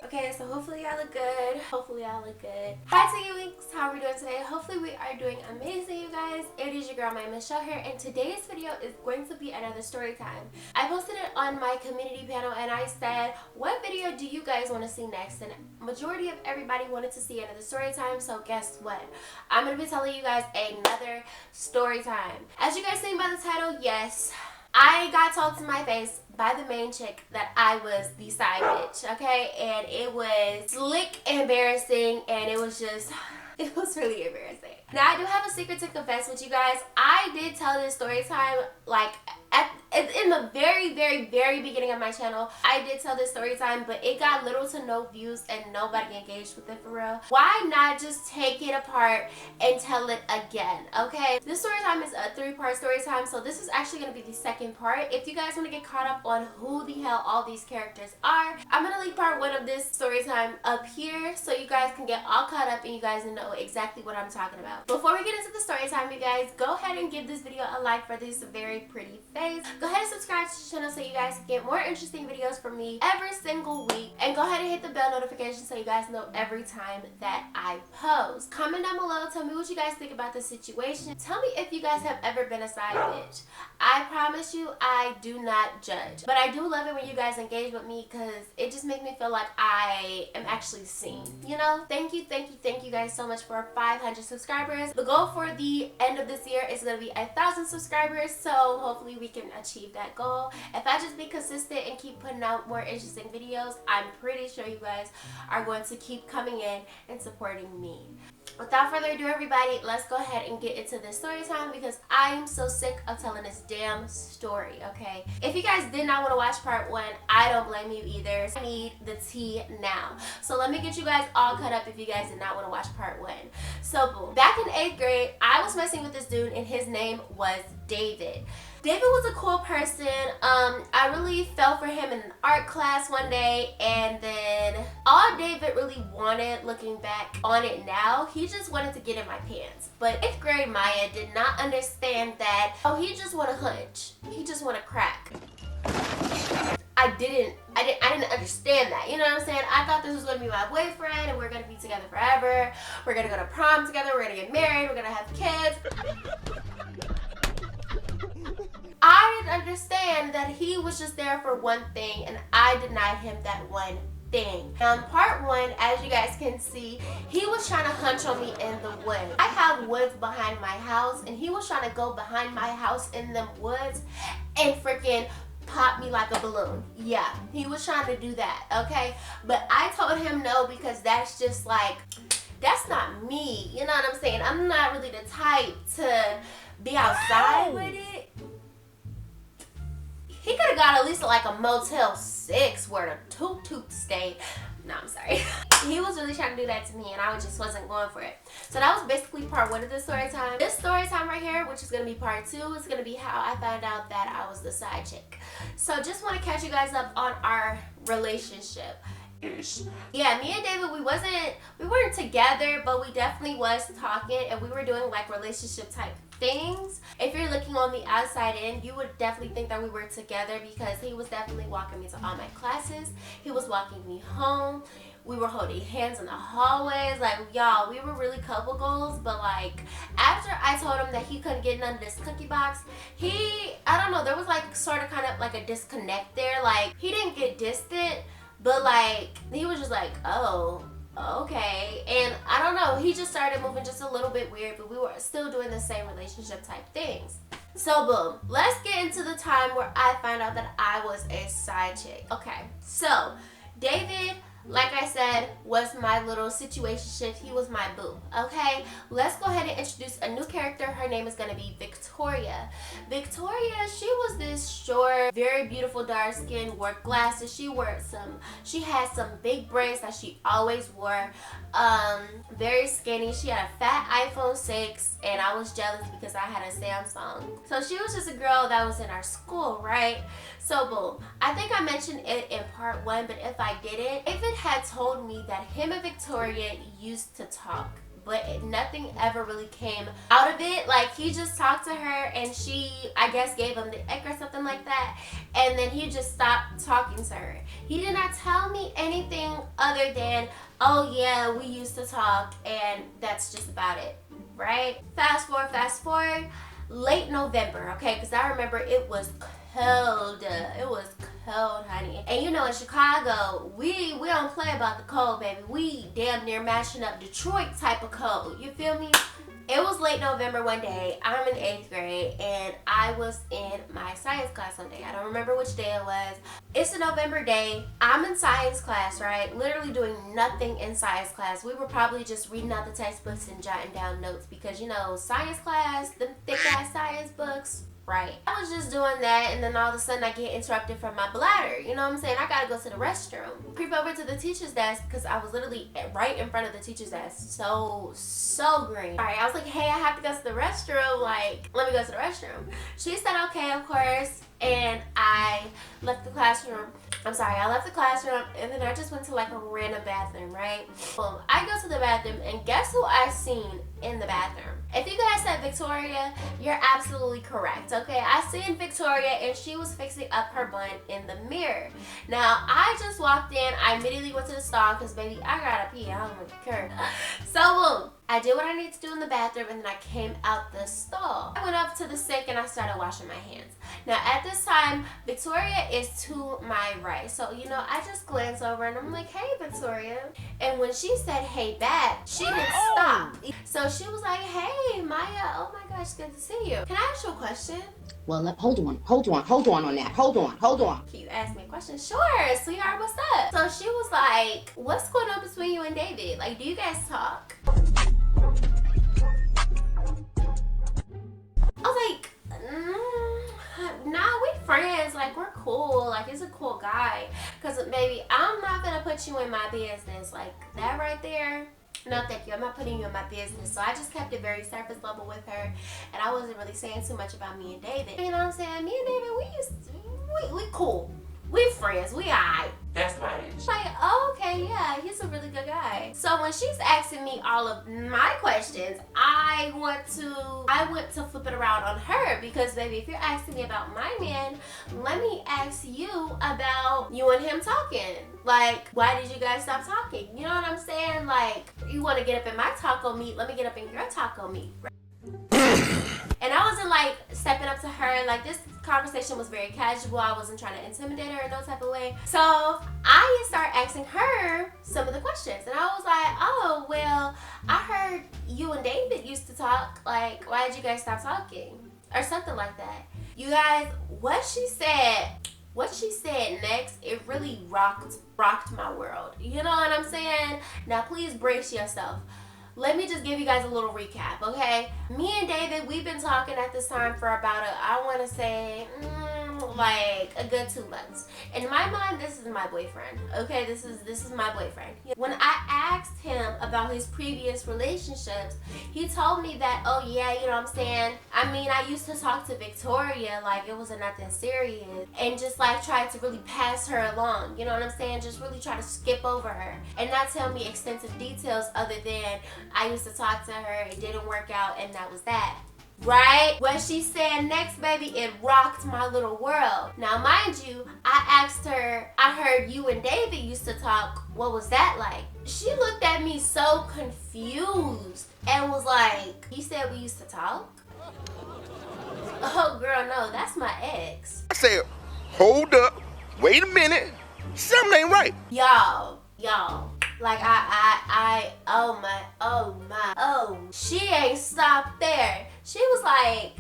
Okay, so hopefully y'all look good. Hi to you weeks, how are we doing today? Hopefully we are doing amazing, you guys. It is your girl, TheeMyaMichelle here, and today's video is going to be another story time. I posted it on my community panel and I said, what video do you guys want to see next? And majority of everybody wanted to see another story time, so guess what? I'm going to be telling you guys another story time. As you guys seen by the title, yes, I got told to my face by the main chick that I was the side bitch, okay? And it was slick embarrassing, and it was really embarrassing. Now, I do have a secret to confess with you guys. I did tell this story time, like, in the very beginning of my channel. I did tell this story time, but it got little to no views and nobody engaged with it for real. Why not just take it apart and tell it again, okay? This story time is a 3-part story time, so this is actually going to be the second part. If you guys want to get caught up on who the hell all these characters are, I'm going to leave part 1 of this story time up here so you guys can get all caught up and you guys know exactly what I'm talking about. Before we get into the story time, you guys, go ahead and give this video a like for this very pretty face. Go ahead and subscribe to the channel so you guys can get more interesting videos from me every single week. And go ahead and hit the bell notification so you guys know every time that I post. Comment down below. Tell me what you guys think about the situation. Tell me if you guys have ever been a side bitch. I promise you, I do not judge. But I do love it when you guys engage with me because it just makes me feel like I am actually seen. You know? Thank you guys so much for 500 subscribers. The goal for the end of this year is going to be 1,000 subscribers. So hopefully we can achieve that goal. If I just be consistent and keep putting out more interesting videos, I'm pretty sure you guys are going to keep coming in and supporting me. Without further ado, everybody, let's go ahead and get into this story time because I'm so sick of telling this damn story, okay? If you guys did not want to watch part 1, I don't blame you either. I need the tea now. So let me get you guys all caught up if you guys did not want to watch part 1. So boom. Back in 8th grade, I was messing with this dude and his name was David. David was a cool person. I really fell for him in an art class one day, and then all David really wanted, looking back on it now, he just wanted to get in my pants. But 8th grade Maya did not understand that, oh, he just want to hunch. He just want to crack. I didn't understand that, you know what I'm saying? I thought this was going to be my boyfriend and we're going to be together forever. We're going to go to prom together, we're going to get married, we're going to have kids. I didn't understand that he was just there for one thing and I denied him that one thing. Part 1, as you guys can see, he was trying to hunch on me in the woods. I have woods behind my house and he was trying to go behind my house in them woods and freaking pop me like a balloon. Yeah, he was trying to do that, okay? But I told him no because that's just like, that's not me. You know what I'm saying? I'm not really the type to be outside with it. He could have got at least like a Motel 6 where the toot stay. No, I'm sorry. He was really trying to do that to me and I just wasn't going for it. So that was basically part 1 of this story time. This story time right here, which is going to be part 2, is going to be how I found out that I was the side chick. So just want to catch you guys up on our relationship. Yeah, me and David, we weren't together, but we definitely was talking and we were doing like relationship type things. If you're looking on the outside in, you would definitely think that we were together because he was definitely walking me to all my classes. He was walking me home. We were holding hands in the hallways. Like, y'all, we were really couple goals. But like, after I told him that he couldn't get none of this cookie box, I don't know, there was like sort of kind of like a disconnect there. Like, he didn't get distant, but like, he was just like, oh, okay. And I don't know, he just started moving just a little bit weird, but we were still doing the same relationship type things. So boom, let's get into the time where I found out that I was a side chick. Okay, so David, like I said, was my little situationship. He was my boo, okay? Let's go ahead and introduce a new character. Her name is going to be Victoria. Victoria, she was this short, very beautiful, dark skin, wore glasses. She had some big braids that she always wore. Very skinny. She had a fat iPhone 6 and I was jealous because I had a Samsung. So she was just a girl that was in our school, right? So boom, I think I mentioned it in part 1, but if I didn't, David had told me that him and Victoria used to talk, but nothing ever really came out of it. Like, he just talked to her and she, I guess, gave him the ick or something like that. And and then he just stopped talking to her. He did not tell me anything other than, oh yeah, we used to talk, and that's just about it, right? Fast forward, late November, okay, because I remember it was cold. It was cold, honey. And you know, in Chicago, we don't play about the cold, baby. We damn near matching up Detroit type of cold. You feel me? It was late November one day. I'm in 8th grade and I was in my science class one day. I don't remember which day it was. It's a November day. I'm in science class, right? Literally doing nothing in science class. We were probably just reading out the textbooks and jotting down notes because, you know, science class, the thick ass science books. Right. I was just doing that, and then all of a sudden I get interrupted from my bladder. You know what I'm saying? I gotta go to the restroom. Creep over to the teacher's desk because I was literally right in front of the teacher's desk. So green. Alright, I was like, hey, I have to go to the restroom. Like, let me go to the restroom. She said, okay, of course. And I left the classroom. I left the classroom and then I just went to like a random bathroom, right? Boom. I go to the bathroom and guess who I seen in the bathroom? If you guys said Victoria, you're absolutely correct, okay? I seen Victoria and she was fixing up her bun in the mirror. Now, I just walked in. I immediately went to the stall because, baby, I gotta pee. I don't really care. So, boom. I did what I needed to do in the bathroom and then I came out the stall. I went up to the sink and I started washing my hands. Now, at this time, Victoria is to my right. So, you know, I just glance over and I'm like, hey, Victoria. And when she said, hey, back, she didn't stop. So she was like, hey, Maya, oh my gosh, good to see you. Can I ask you a question? Well, hold on on that. Hold on. Can you ask me a question? Sure, sweetheart, what's up? So she was like, what's going on between you and David? Like, do you guys talk? I was like, nah, we friends. Like, we're cool. Like, he's a cool guy. Because, baby, I'm not going to put you in my business. Like, that right there, no, thank you. I'm not putting you in my business. So I just kept it very surface level with her. And I wasn't really saying too much about me and David. You know what I'm saying? Me and David, we cool. We friends. We alright. That's my age. Like, oh, okay, yeah, he's a really good guy. So when she's asking me all of my questions, I went to flip it around on her because, baby, if you're asking me about my man, let me ask you about you and him talking. Like, why did you guys stop talking? You know what I'm saying? Like, you want to get up in my taco meat, let me get up in your taco meat. Right? And I wasn't like stepping up to her. Like, this conversation was very casual. I wasn't trying to intimidate her in no type of way. So I started asking her some of the questions. And I was like, oh, well, I heard you and David used to talk. Like, why did you guys stop talking? Or something like that. You guys, what she said next, it really rocked my world. You know what I'm saying? Now, please brace yourself. Let me just give you guys a little recap, okay? Me and David, we've been talking at this time for about I want to say, like a good 2 months. In my mind, this is my boyfriend, okay? This is my boyfriend. When I asked him about his previous relationships, he told me that, oh yeah, you know what I'm saying? I mean, I used to talk to Victoria like it wasn't nothing serious and just like tried to really pass her along, you know what I'm saying? Just really try to skip over her and not tell me extensive details other than I used to talk to her, it didn't work out, and that was that. Right? What she said next, baby, it rocked my little world. Now, mind you, I asked her, I heard you and David used to talk. What was that like? She looked at me so confused and was like, you said we used to talk? Oh, girl, no, that's my ex. I said, hold up, wait a minute, something ain't right. Y'all. Like, oh, she ain't stopped there. She was like,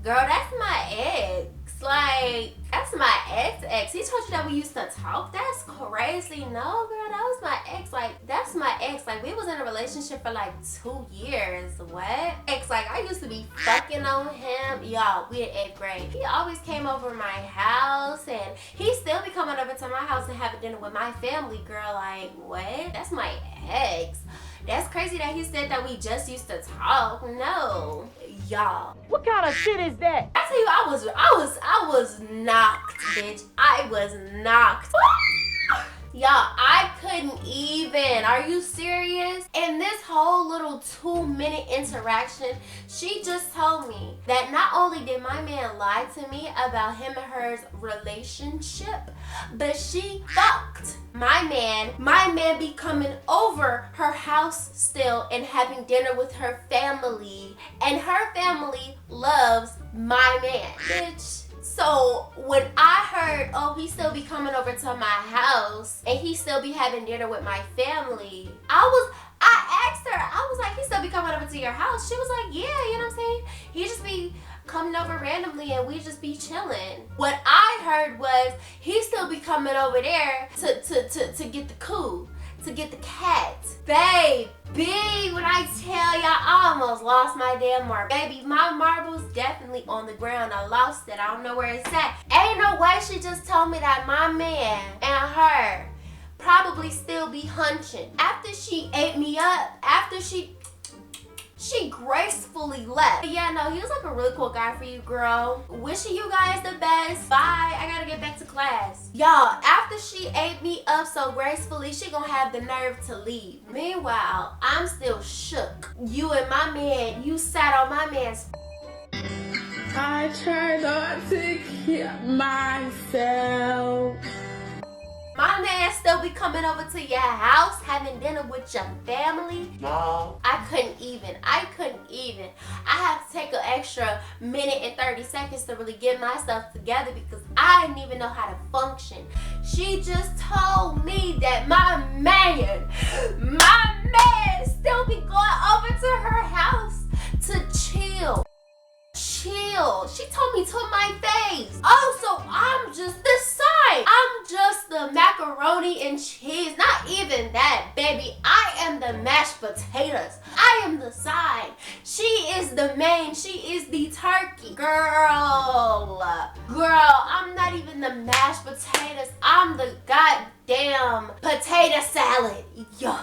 girl, that's my ex. Like, that's my ex. He told you that we used to talk? That's crazy. No, girl, that was my ex. Like, that's my ex. Like, we was in a relationship for like 2 years. What? Ex, like, I used to be fucking on him. Y'all, we in 8th grade. He always came over my house, and he still be coming over to my house and having dinner with my family, girl. Like, what? That's my ex. That's crazy that he said that we just used to talk. No, y'all. What kind of shit is that? I tell you, I was knocked, bitch. I was knocked. Y'all, I could couldn't even. Are you serious? In this whole little 2-minute interaction, she just told me that not only did my man lie to me about him and her relationship, but she fucked my man. My man be coming over her house still and having dinner with her family. And her family loves my man. Bitch. So when I heard, oh, he still be coming over to my house and he still be having dinner with my family, I asked her, I was like, he still be coming over to your house? She was like, yeah, you know what I'm saying? He just be coming over randomly and we just be chilling. What I heard was he still be coming over there to get the coup, to get the cat. Baby, when I tell y'all, I almost lost my damn marble. Baby, my marble's definitely on the ground. I lost it. I don't know where it's at. Ain't no way she just told me that my man and her probably still be hunching. After she ate me up, after she gracefully left. But yeah, no, he was like a really cool guy for you, girl. Wishing you guys the best. Bye. I gotta get back to class. Y'all, after she ate me up so gracefully, she gonna have the nerve to leave. Meanwhile, I'm still shook. You and my man, you sat on my man's. I try not to keep myself. My man still be coming over to your house, having dinner with your family. No. I couldn't even. I had to take an extra minute and 30 seconds to really get myself together because I didn't even know how to function. She just told me that my man still be going over to her house to chill. She told me to my face. Oh, so I'm just the side. I'm just the macaroni and cheese. Not even that, baby. I am the mashed potatoes. I am the side. She is the main. She is the turkey. Girl, I'm not even the mashed potatoes. I'm the goddamn potato salad. Yo.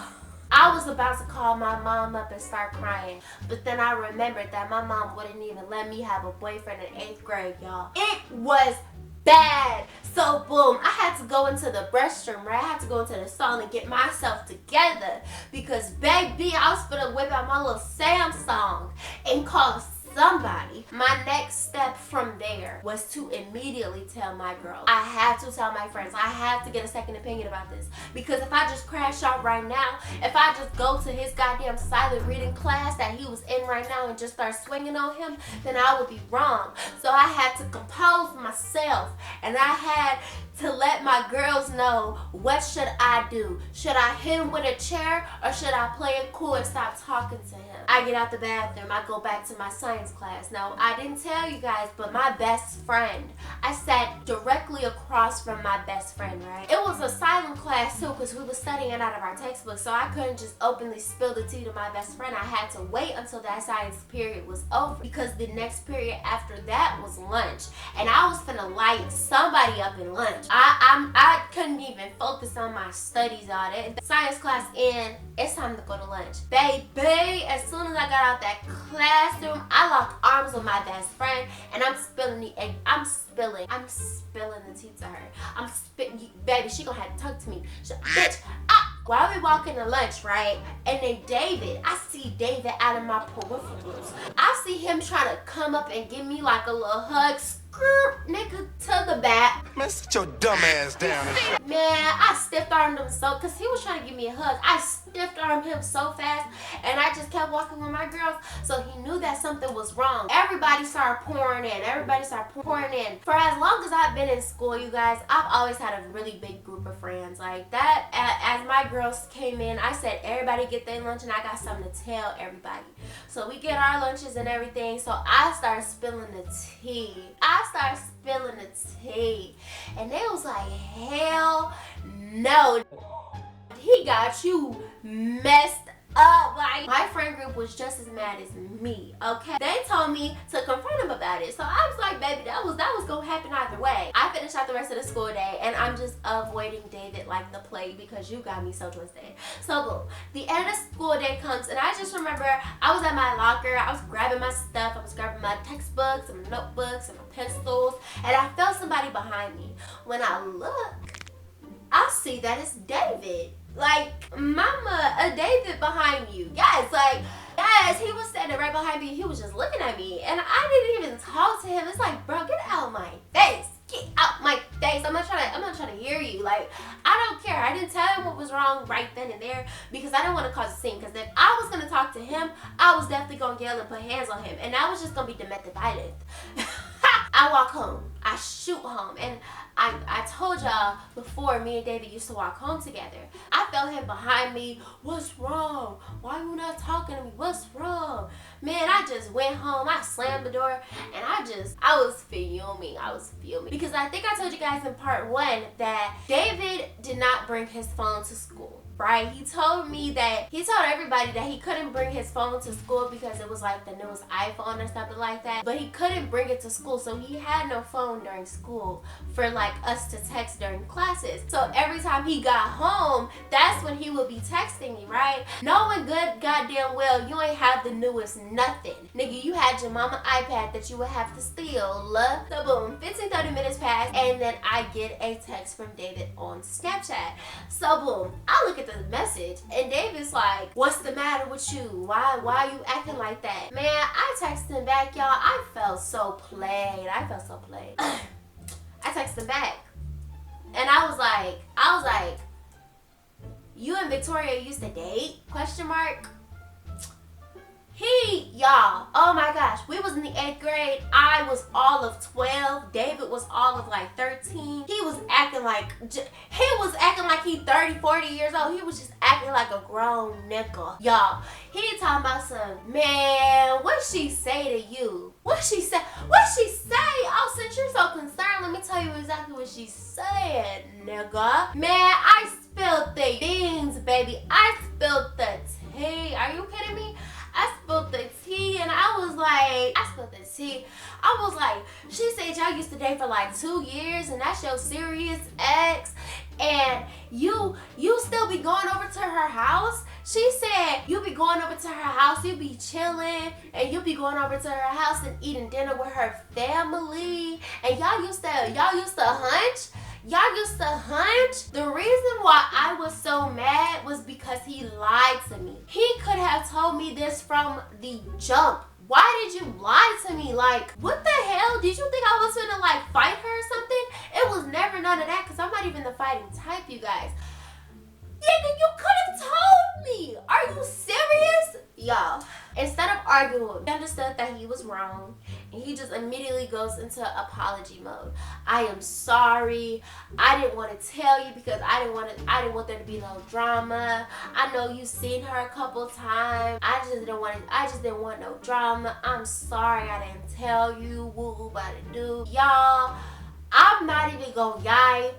I was about to call my mom up and start crying, but then I remembered that my mom wouldn't even let me have a boyfriend in 8th grade, y'all. It was bad. So boom, I had to go into the restroom, right? I had to go into the stall and get myself together because baby, I was gonna whip out my little Samsung and call somebody. My next step from there was to immediately tell my girl. I had to tell my friends. I had to get a second opinion about this because if I just crash out right now, if I just go to his goddamn silent reading class that he was in right now and just start swinging on him, then I would be wrong. So I had to compose myself and I had to let my girls know, what should I do? Should I hit him with a chair or should I play it cool and stop talking to him? I get out the bathroom, I go back to my science class. Now, I didn't tell you guys, but my best friend, I sat directly across from my best friend, right? It was a silent class too because we were studying it out of our textbook, so I couldn't just openly spill the tea to my best friend. I had to wait until that science period was over because the next period after that was lunch. And I was finna light somebody up in lunch. I couldn't even focus on my studies all day. Science class in, it's time to go to lunch. Baby, as soon as I got out that classroom, I locked arms with my best friend and I'm spilling the egg. I'm spilling the tea to her. Baby, she gonna have to talk to me. Bitch, while we walking to lunch, right? And then David, I see David out of my peripherals. I see him trying to come up and give me like a little hug. Nigga, to the back. Man, sit your dumb ass down. Man, I stiff armed him so, cause he was trying to give me a hug. I stiff armed him so fast, and I just kept walking with my girls, so he knew that something was wrong. Everybody started pouring in. For as long as I've been in school, you guys, I've always had a really big group of friends like that. As my girls came in, I said, everybody get their lunch, and I got something to tell everybody. So we get our lunches and everything. So I started spilling the tea. And they was like, hell no. He got you messed up. Like, my friend group was just as mad as me, okay? They told me to confront him about it. So I was like, baby, that was gonna happen either way. I finished out the rest of the school day and I'm just avoiding David like the plague because you got me so twisted. So boom, the end of the school day comes and I just remember I was at my locker, I was grabbing my stuff, I was grabbing my textbooks and my notebooks and my pencils, and I felt somebody behind me. When I look, I see that it's David. Like, mama, David behind you. Yes, like, yes, he was standing right behind me. He was just looking at me. And I didn't even talk to him. It's like, bro, get out of my face. Get out my face. I'm not trying to hear you. Like, I don't care. I didn't tell him what was wrong right then and there because I didn't want to cause a scene. Because if I was going to talk to him, I was definitely going to yell and put hands on him. And that was just going to be domestic violence. I walk home. I shoot home. And I told y'all before, me and David used to walk home together. I felt him behind me. What's wrong? Why are you not talking to me? What's wrong? Man, I just went home. I slammed the door and I was fuming. I was fuming. Because I think I told you guys in part 1 that David did not bring his phone to school. Right? He told everybody that he couldn't bring his phone to school because it was like the newest iPhone or something like that. But he couldn't bring it to school, so he had no phone during school for like us to text during classes. So every time he got home, that's when he would be texting me, right? Knowing good goddamn well you ain't have the newest nothing. Nigga, you had your mama iPad that you would have to steal. So boom, 15-30 minutes pass and then I get a text from David on Snapchat. So boom, I look at the message and David's like, what's the matter with you? Why are you acting like that? Man, I texted him back, y'all. I felt so played. I texted him back and I was like, you and Victoria used to date? Question mark. Y'all, oh my gosh, we was in the 8th grade. I was all of 12. David was all of like 13. He was acting like he 30, 40 years old. He was just acting like a grown nigga. Y'all, he talking about some, man, what she say to you? What she say? Oh, since you're so concerned, let me tell you exactly what she said, nigga. Man, I spilled the beans, baby. I spilled the tea. Are you kidding me? I spilled the tea and I was like, she said y'all used to date for like 2 years and that's your serious ex and you still be going over to her house? She said you be going over to her house, you be chilling and you be going over to her house and eating dinner with her family and y'all used to hunch? Y'all used to hunch? The reason why I was so mad was because he lied to me. He could have told me this from the jump. Why did you lie to me? Like, what the hell? Did you think I was gonna like fight her or something? It was never none of that because I'm not even the fighting type, you guys. Nigga, you could have told me. Are you serious? Y'all, instead of arguing, he understood that he was wrong and he just immediately goes into apology mode. I am sorry. I didn't want to tell you because I didn't want there to be no drama. I know you've seen her a couple times. I just didn't want no drama. I'm sorry I didn't tell you. Woo about to do. Y'all, I'm not even gonna lie.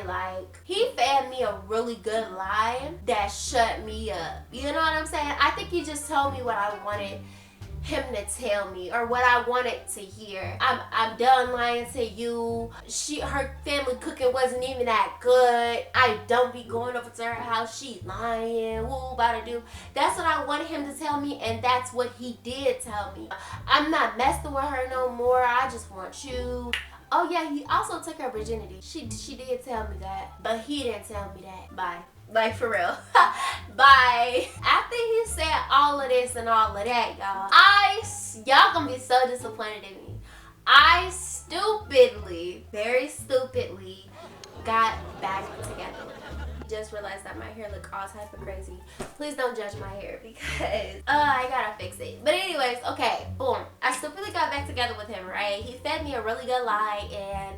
Like, he fed me a really good lie that shut me up. You know what I'm saying? I think he just told me what I wanted him to tell me or what I wanted to hear. I'm done lying to you. Her family cooking wasn't even that good. I don't be going over to her house. She lying. Woo about to do. That's what I wanted him to tell me and that's what he did tell me. I'm not messing with her no more. I just want you. Oh yeah, he also took her virginity. She did tell me that, but he didn't tell me that. Bye. Like, for real. Bye. After he said all of this and all of that, y'all gonna be so disappointed in me. I stupidly, very stupidly, got back together with him. Just realized that my hair look all type of crazy. Please don't judge my hair because I gotta fix it. But anyways, okay, boom. I stupidly got back together with him, right? He fed me a really good lie and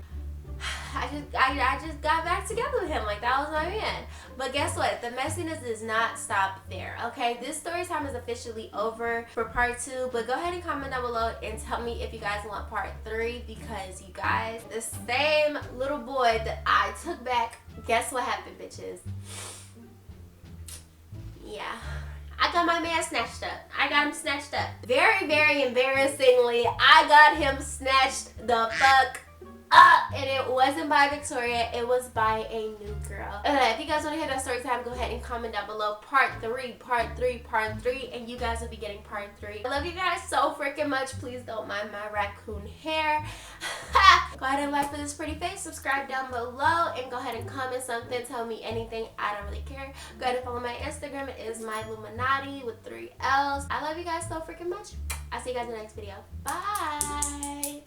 I just got back together with him. Like, that was my man. But guess what? The messiness does not stop there, okay? This story time is officially over for part 2. But go ahead and comment down below and tell me if you guys want part 3 because you guys, the same little boy that I took back, guess what happened, bitches? Yeah. I got my man snatched up. I got him snatched up. Very, very embarrassingly, I got him snatched the fuck and it wasn't by Victoria, it was by a new girl. If you guys want to hear that story time, go ahead and comment down below part 3, and you guys will be getting part 3. I love you guys so freaking much. Please don't mind my raccoon hair. Go ahead ahead and like for this pretty face, subscribe down below, and go ahead and comment something. Tell me anything. I don't really care. Go ahead and follow my Instagram. It is myilluminati with 3 L's. I love you guys so freaking much. I'll see you guys in the next video. Bye.